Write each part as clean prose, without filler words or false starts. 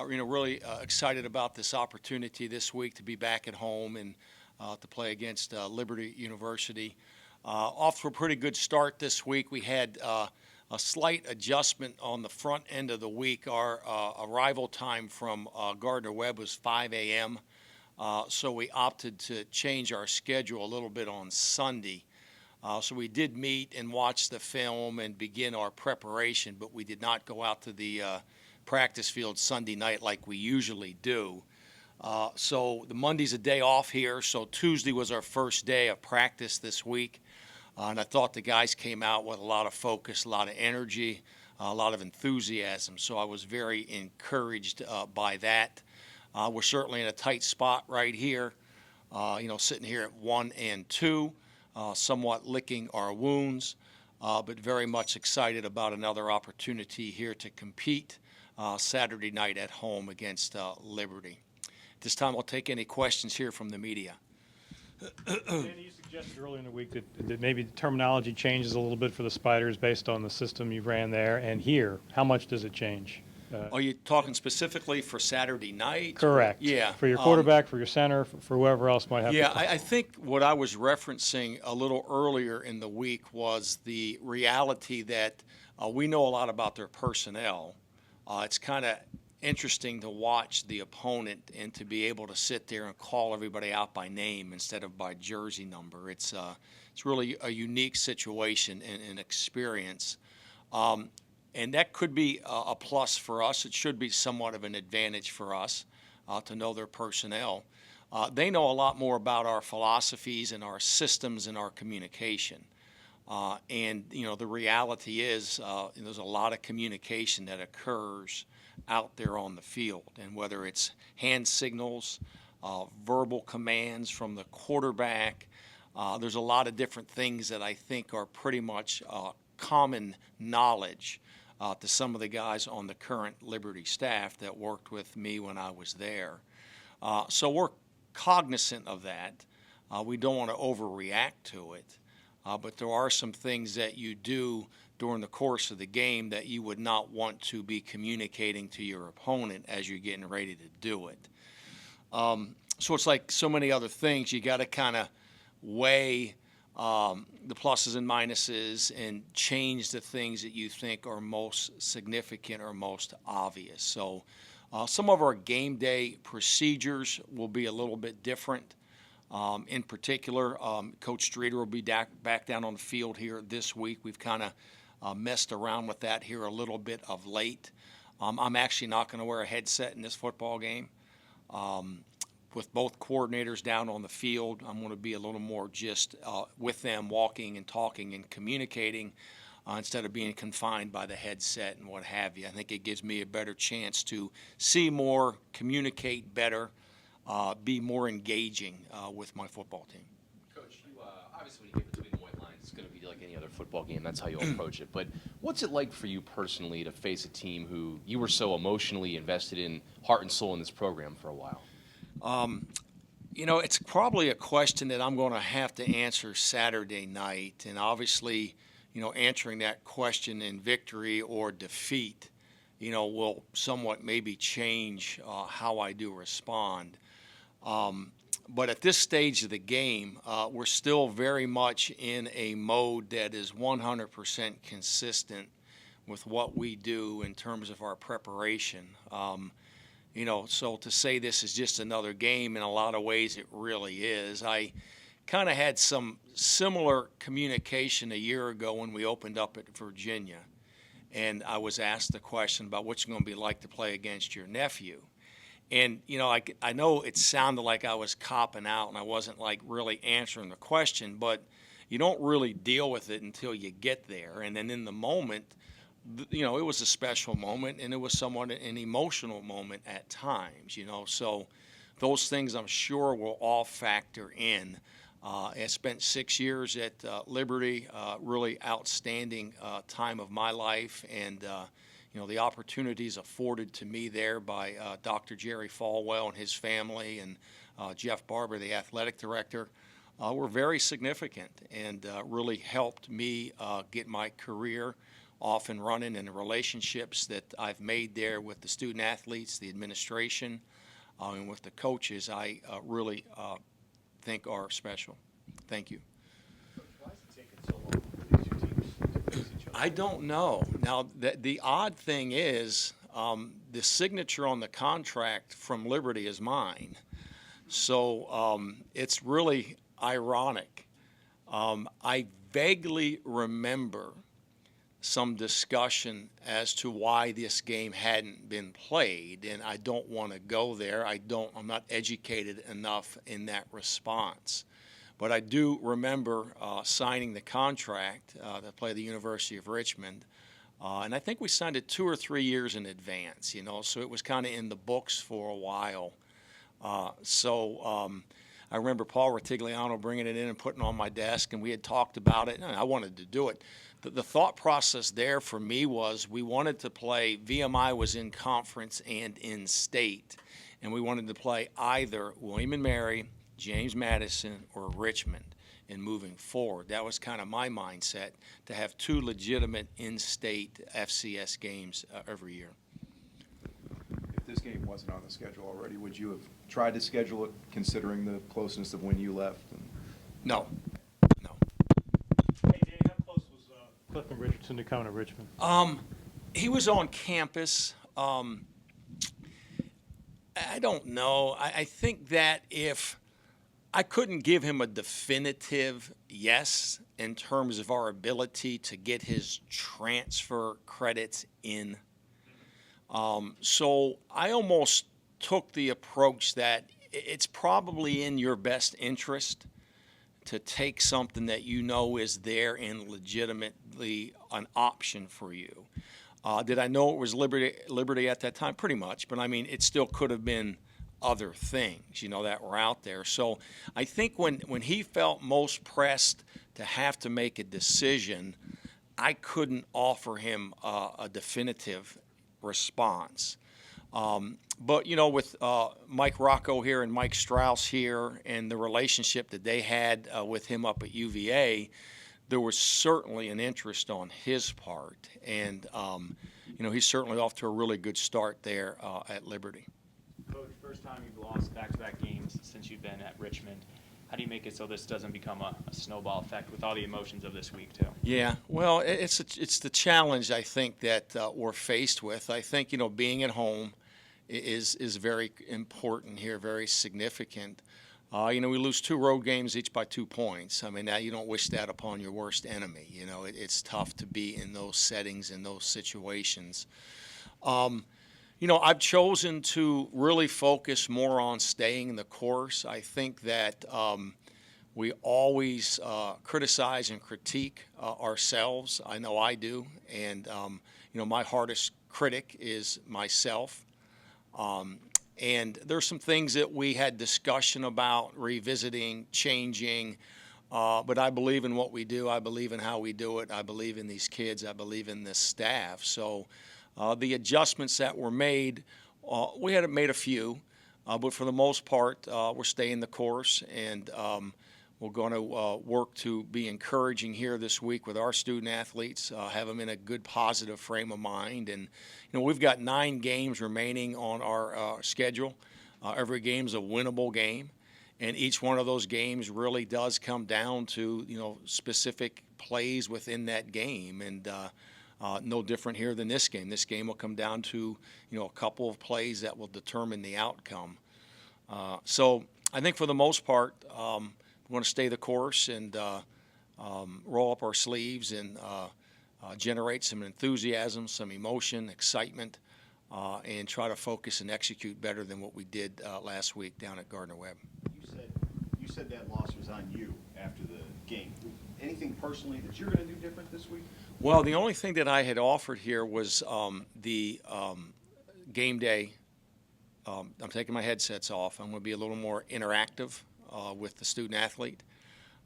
Really excited about this opportunity this week to be back at home and to play against Liberty University. Off to a pretty good start this week. We had a slight adjustment on the front end of the week. Our arrival time from Gardner-Webb was 5 a.m., so we opted to change our schedule a little bit on Sunday. So we did meet and watch the film and begin our preparation, but we did not go out to the practice field Sunday night like we usually do. So the Monday's a day off here, so Tuesday was our first day of practice this week. And I thought the guys came out with a lot of focus, a lot of energy, a lot of enthusiasm. So I was very encouraged by that. We're certainly in a tight spot right here, sitting here at 1 and 2, somewhat licking our wounds, but very much excited about another opportunity here to compete Saturday night at home against Liberty. This time I'll take any questions here from the media. Danny, you suggested earlier in the week that maybe the terminology changes a little bit for the Spiders based on the system you ran there and here. How much does it change? Are you talking specifically for Saturday night? Correct. Yeah. For your quarterback, for your center, for whoever else might have to. Yeah, I think what I was referencing a little earlier in the week was the reality that we know a lot about their personnel. It's kind of interesting to watch the opponent and to be able to sit there and call everybody out by name instead of by jersey number. It's really a unique situation and experience. And that could be a plus for us. It should be somewhat of an advantage for us to know their personnel. They know a lot more about our philosophies and our systems and our communication. The reality is there's a lot of communication that occurs out there on the field. And whether it's hand signals, verbal commands from the quarterback, there's a lot of different things that I think are pretty much common knowledge to some of the guys on the current Liberty staff that worked with me when I was there. So we're cognizant of that. We don't want to overreact to it. But there are some things that you do during the course of the game that you would not want to be communicating to your opponent as you're getting ready to do it. So it's like so many other things. You got to kind of weigh the pluses and minuses and change the things that you think are most significant or most obvious. So some of our game day procedures will be a little bit different. In particular, Coach Streeter will be back down on the field here this week. We've kind of messed around with that here a little bit of late. I'm actually not going to wear a headset in this football game. With both coordinators down on the field, I'm going to be a little more just with them, walking and talking and communicating instead of being confined by the headset and what have you. I think it gives me a better chance to see more, communicate better, be more engaging with my football team. Coach, you obviously when you get between the white lines, it's going to be like any other football game. That's how you approach it. But what's it like for you personally to face a team who you were so emotionally invested in, heart and soul in this program for a while? It's probably a question that I'm going to have to answer Saturday night. And obviously, answering that question in victory or defeat, will somewhat maybe change how I do respond. But at this stage of the game, we're still very much in a mode that is 100% consistent with what we do in terms of our preparation. So to say this is just another game, in a lot of ways it really is. I kind of had some similar communication a year ago when we opened up at Virginia. And I was asked the question about what's it going to be like to play against your nephew. And, I know it sounded like I was copping out and I wasn't like really answering the question, but you don't really deal with it until you get there. And then in the moment, it was a special moment and it was somewhat an emotional moment at times, So those things I'm sure will all factor in. I spent 6 years at Liberty, really outstanding time of my life, and the opportunities afforded to me there by Dr. Jerry Falwell and his family and Jeff Barber, the athletic director, were very significant and really helped me get my career off and running, and the relationships that I've made there with the student athletes, the administration, and with the coaches, I really think are special. Thank you. Why is it taking so long for these two teams to face each other? I don't know. Now, the odd thing is the signature on the contract from Liberty is mine. So it's really ironic. I vaguely remember some discussion as to why this game hadn't been played, and I don't want to go there. I'm not educated enough in that response. But I do remember signing the contract to play the University of Richmond, and I think we signed it 2 or 3 years in advance, so it was kind of in the books for a while. I remember Paul Ratigliano bringing it in and putting it on my desk, and we had talked about it, and I wanted to do it. The thought process there for me was we wanted to play, VMI was in conference and in state, and we wanted to play either William & Mary, James Madison, or Richmond in moving forward. That was kind of my mindset, to have 2 legitimate in-state FCS games every year. If this game wasn't on the schedule already, would you have tried to schedule it considering the closeness of when you left? No. Hey, Danny, how close was Clifton Richardson to coming to Richmond? He was on campus. I don't know. I think that if I couldn't give him a definitive yes in terms of our ability to get his transfer credits in. So I almost took the approach that it's probably in your best interest to take something that you know is there and legitimately an option for you. Did I know it was Liberty at that time? Pretty much, but I mean, it still could have been other things, that were out there. So I think when he felt most pressed to have to make a decision, I couldn't offer him a definitive response. But, with Mike Rocco here and Mike Strauss here and the relationship that they had with him up at UVA, there was certainly an interest on his part. And, he's certainly off to a really good start there at Liberty. Coach, first time you've lost back-to-back games since you've been at Richmond. How do you make it so this doesn't become a snowball effect with all the emotions of this week, too? Yeah, well, it's the challenge, I think, that we're faced with. I think, being at home is very important here, very significant. We lose 2 road games each by 2 points. I mean, now you don't wish that upon your worst enemy. It's tough to be in those settings, in those situations. I've chosen to really focus more on staying the course. I think that we always criticize and critique ourselves. I know I do. And, my hardest critic is myself. And there's some things that we had discussion about revisiting, changing. But I believe in what we do. I believe in how we do it. I believe in these kids. I believe in this staff. So the adjustments that were made, we had made a few, but for the most part, we're staying the course, and we're going to work to be encouraging here this week with our student athletes, have them in a good, positive frame of mind. And, we've got 9 games remaining on our schedule. Every game's a winnable game, and each one of those games really does come down to, specific plays within that game. And no different here than this game. This game will come down to, a couple of plays that will determine the outcome. So I think for the most part, we want to stay the course and roll up our sleeves and generate some enthusiasm, some emotion, excitement, and try to focus and execute better than what we did last week down at Gardner-Webb. You said that loss was on you after the game. Anything personally that you're going to do different this week? Well, the only thing that I had offered here was the game day. I'm taking my headsets off. I'm going to be a little more interactive with the student athlete,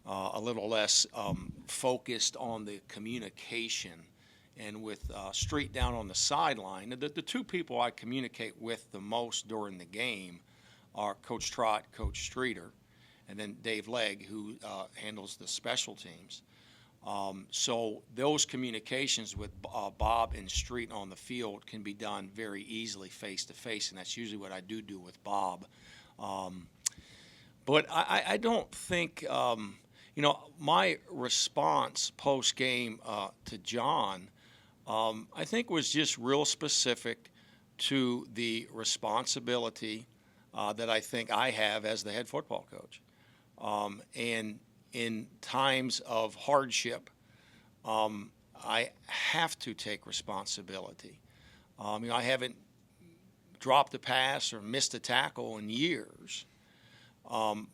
a little less focused on the communication. And with Street down on the sideline, the 2 people I communicate with the most during the game are Coach Trott, Coach Streeter, and then Dave Legg, who handles the special teams. So those communications with Bob and Street on the field can be done very easily face to face, and that's usually what I do with Bob. But I don't think, my response post game to John, I think was just real specific to the responsibility that I think I have as the head football coach. And in times of hardship, I have to take responsibility. I haven't dropped a pass or missed a tackle in years,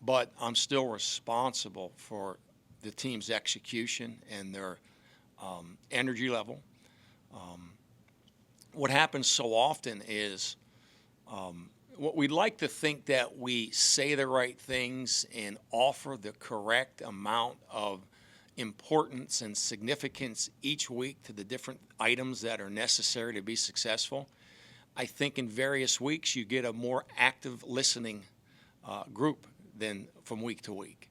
but I'm still responsible for the team's execution and their energy level. What happens so often is what we'd like to think that we say the right things and offer the correct amount of importance and significance each week to the different items that are necessary to be successful. I think in various weeks you get a more active listening group than from week to week.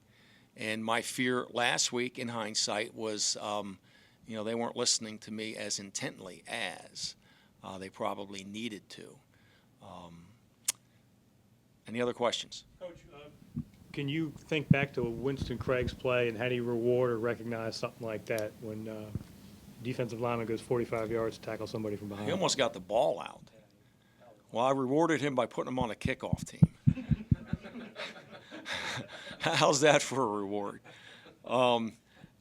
And my fear last week, in hindsight, was they weren't listening to me as intently as they probably needed to. Any other questions? Coach, can you think back to Winston Craig's play, and how do you reward or recognize something like that when defensive lineman goes 45 yards to tackle somebody from behind? He almost got the ball out. Well, I rewarded him by putting him on a kickoff team. How's that for a reward?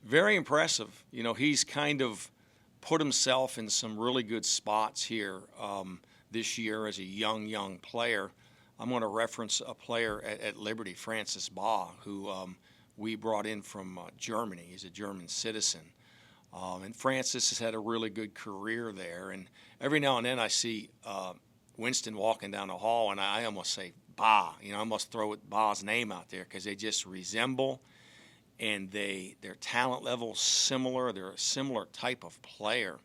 Very impressive. He's kind of put himself in some really good spots here this year as a young player. I'm going to reference a player at Liberty, Francis Ba, who we brought in from Germany. He's a German citizen. And Francis has had a really good career there. And every now and then I see Winston walking down the hall, and I almost say, Ba. I almost throw Ba's name out there because they just resemble, and their talent level's similar. They're a similar type of player.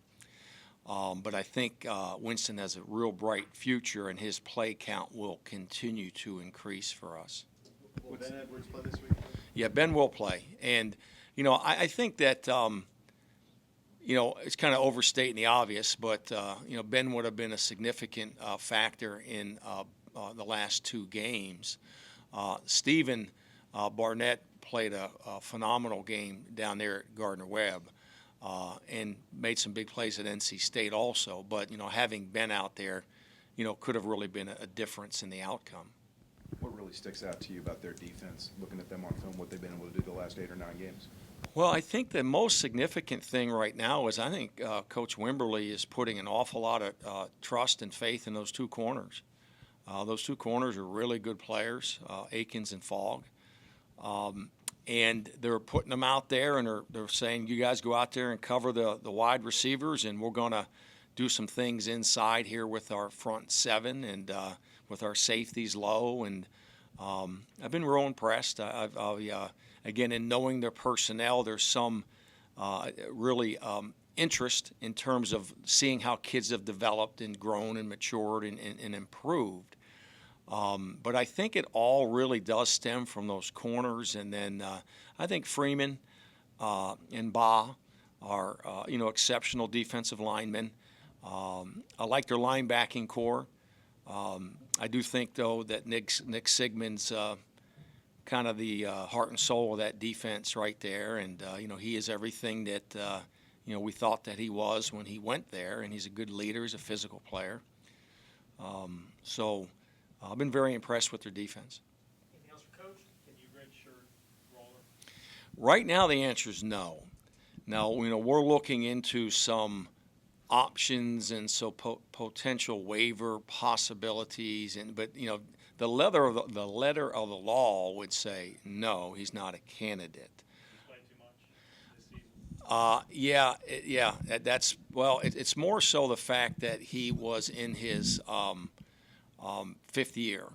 But I think Winston has a real bright future, and his play count will continue to increase for us. Will Ben Edwards play this week? Yeah, Ben will play. And, I think that, it's kind of overstating the obvious, but, Ben would have been a significant factor in the last two games. Stephen Barnett played a phenomenal game down there at Gardner-Webb. And made some big plays at NC State also. But, having been out there, could have really been a difference in the outcome. What really sticks out to you about their defense, looking at them on film, what they've been able to do the last 8 or 9 games? Well, I think the most significant thing right now is I think Coach Wimberly is putting an awful lot of trust and faith in those two corners. Those two corners are really good players, Akins and Fogg. And they're putting them out there, and they're saying, you guys go out there and cover the wide receivers, and we're going to do some things inside here with our front seven and with our safeties low. And I've been real impressed. Again, in knowing their personnel, there's some really interest in terms of seeing how kids have developed and grown and matured and improved. But I think it all really does stem from those corners. And then I think Freeman and Ba are, exceptional defensive linemen. I like their linebacking core. I do think, though, that Nick Sigmund's kind of the heart and soul of that defense right there. And, he is everything that, we thought that he was when he went there. And he's a good leader. He's a physical player. I've been very impressed with their defense. Anything else for Coach? Can you redshirt Roller? Right now, the answer is no. Now, we're looking into some options and so potential waiver possibilities, but the letter of the law would say no, he's not a candidate. Play too much this season? It's more so the fact that he was in his fifth year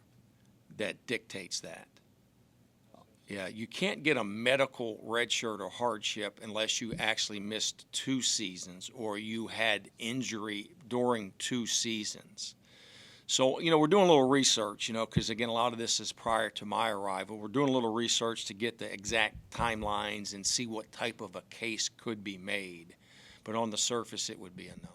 that dictates that. Yeah, you can't get a medical redshirt or hardship unless you actually missed 2 seasons or you had injury during 2 seasons. So, we're doing a little research, because again, a lot of this is prior to my arrival. We're doing a little research to get the exact timelines and see what type of a case could be made. But on the surface, it would be a no.